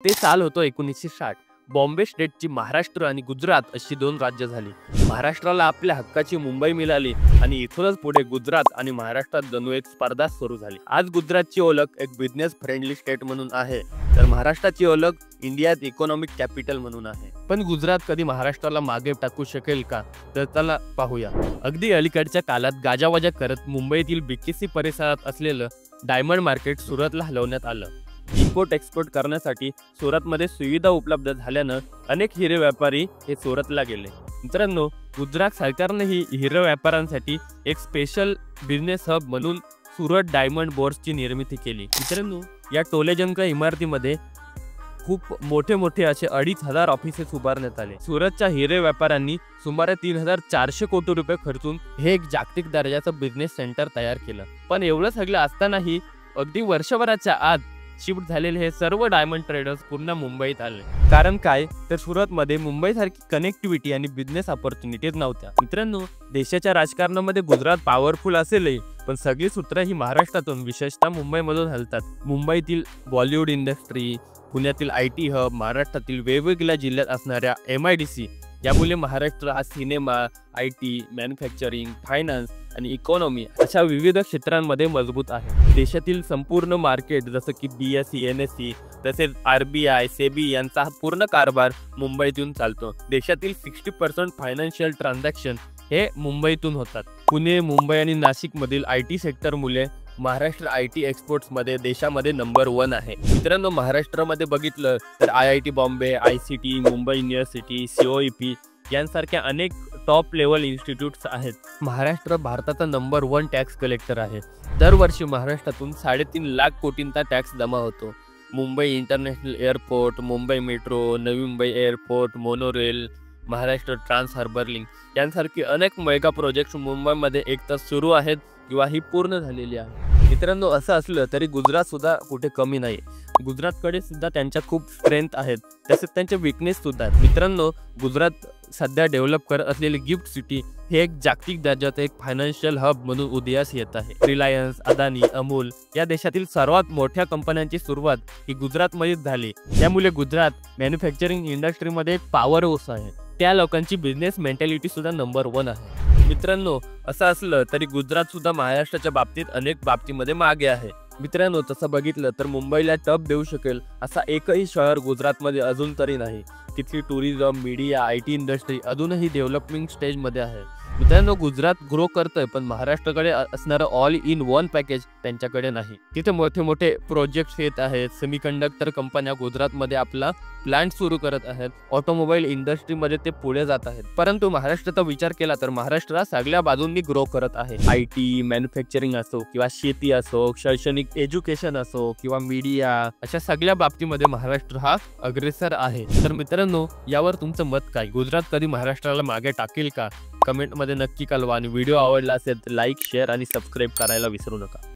ते साल होतं 1960. बॉम्बे स्टेटची महाराष्ट्र आणि गुजरात अशी दोन राज्य झाली. महाराष्ट्राला आपल्या हक्काची मुंबई मिळाली आणि इथूनच पुढे गुजरात आणि महाराष्ट्रात जणू एक स्पर्धा सुरू झाली. आज गुजरातची ओळख एक बिझनेस फ्रेंडली स्टेट म्हणून आहे, तर महाराष्ट्राची ओळख इंडियात इकॉनॉमिक कॅपिटल म्हणून आहे. पण गुजरात कधी महाराष्ट्राला मागे टाकू शकेल का, तर चला पाहूया. अगदी अलीकडच्या काळात गाजावाजा करत मुंबईतील बीकेसी परिसरात असलेलं डायमंड मार्केट सुरतला हलवण्यात आलं. इम्पोर्ट एक्सपोर्ट करण्यासाठी सुरतमध्ये सुविधा उपलब्ध झाल्यानं अनेक हिरे व्यापारी हे सुरतला गेले. मित्रांनो, गुजरात सरकारनेही हिरे व्यापाऱ्यांसाठी एक स्पेशल बिझनेस हब म्हणून सुरत डायमंड बोर्सची निर्मिती केली. मित्रांनो, या टोलेजंका इमारतीमध्ये खूप मोठे असे 2500 ऑफिसेस उभारण्यात आले. सुरतच्या हिरे व्यापाऱ्यांनी सुमारे 3400 कोटी रुपये खर्चून हे एक जागतिक दर्जाचं बिझनेस सेंटर तयार केलं. पण एवढं सगळं असतानाही अगदी वर्षभराच्या आत शिफ्ट झालेले हे सर्व डायमंड ट्रेडर्स पुन्हा मुंबईत आले. कारण काय, तर सुरतमध्ये मुंबईसारखी कनेक्टिव्हिटी आणि बिझनेस ऑपॉर्च्युनिटीज नव्हत्या. मित्रांनो, देशाच्या राजकारणामध्ये गुजरात पॉवरफुल असेलही, पण सगळी सूत्र ही महाराष्ट्रातून, विशेषतः मुंबईमधून हलतात. मुंबईतील बॉलिवूड इंडस्ट्री, पुण्यातील IT हब, महाराष्ट्रातील वेगवेगळ्या जिल्ह्यात असणाऱ्या MIDC यामुळे महाराष्ट्र हा सिनेमा, IT, मॅन्युफॅक्चरिंग, फायनान्स आणि इकॉनॉमी अशा विविध क्षेत्रांमध्ये मजबूत आहे. देशातील संपूर्ण मार्केट जसं की BSE, NSE तसेच RBI, SEBI यांचा पूर्ण कारभार मुंबईतून चालतो. देशातील 60% फायनान्शियल ट्रान्झॅक्शन हे मुंबईतून होतात. पुणे, मुंबई आणि नाशिकमधील IT सेक्टरमुळे महाराष्ट्र IT एक्सपोर्ट्समध्ये देशामध्ये नंबर 1 आहे. मित्रांनो, महाराष्ट्रामध्ये बघितलं तर IIT Bombay, ICT, Mumbai university, COEP यांसारख्या अनेक टॉप लेवल इन्स्टिट्यूट्स आहेत. महाराष्ट्र भारताचा नंबर 1 टॅक्स कलेक्टर आहे. दरवर्षी महाराष्ट्रातून 3.5 लाख कोटींचा टॅक्स जमा होतो. Mumbai international airport, Mumbai metro, Navi Mumbai airport, monorail, Maharashtra trans harbour link यांसारखे अनेक मेगा प्रोजेक्ट्स मुंबईमध्ये एकतर सुरू आहेत किंवा ही पूर्ण झालेली आहे. मित्रांनो, असं असलं तरी गुजरात सुद्धा कुठे कमी नाही. गुजरातकडे सुद्धा त्यांच्या खूप स्ट्रेंथ आहेत, तसेच त्यांचे विकनेस सुद्धा आहेत. मित्रांनो, गुजरात सध्या डेव्हलप करत असलेली गिफ्ट सिटी हे एक जागतिक दर्जाचं एक फायनान्शियल हब म्हणून उदयास येत आहे. रिलायन्स, अदानी, अमूल या देशातील सर्वात मोठ्या कंपन्यांची सुरुवात ही गुजरातमध्येच झाली. त्यामुळे गुजरात मॅन्युफॅक्चरिंग इंडस्ट्रीमध्ये एक पॉवर हाऊस आहे. त्या लोकांची बिझनेस मेंटॅलिटी सुद्धा नंबर 1 आहे. मित्रांनो, असं असलं तरी गुजरात सुद्धा महाराष्ट्राच्या बाबतीत अनेक बाबतीमध्ये मागे आहे. मित्रांनो, तसं बघितलं तर मुंबईला टप देऊ शकेल असा एकही शहर गुजरातमध्ये अजून तरी नाही. तिथली टुरिझम, मीडिया, IT इंडस्ट्री अजूनही डेव्हलपिंग स्टेजमध्ये आहे. मित्रांनो, गुजरात ग्रो करतोय, पण महाराष्ट्राकडे असणारं ऑल इन वन पॅकेज त्यांच्याकडे नाही. तिथे मोठे प्रोजेक्ट्स येत आहेत. सेमीकंडक्टर कंपन्या गुजरातमध्ये आपला प्लांट सुरू करत आहेत. ऑटोमोबाईल इंडस्ट्रीमध्ये ते पुढे जात आहेत. परंतु महाराष्ट्राचा विचार केला तर महाराष्ट्र सगळ्या बाजूंनी ग्रो करत आहे. IT, मॅन्युफॅक्चरिंग असो किंवा शेती असो, शैक्षणिक एज्युकेशन असो किंवा मीडिया, अशा सगळ्या बाबतीमध्ये महाराष्ट्र हा अग्रेसर आहे. तर मित्रांनो, यावर तुमचं मत काय? गुजरात कधी महाराष्ट्राला मागे टाकेल का? कमेंटमध्ये नक्की कळवा आणि व्हिडिओ आवडला असेल तर लाईक, शेअर आणि सबस्क्राईब करायला विसरू नका.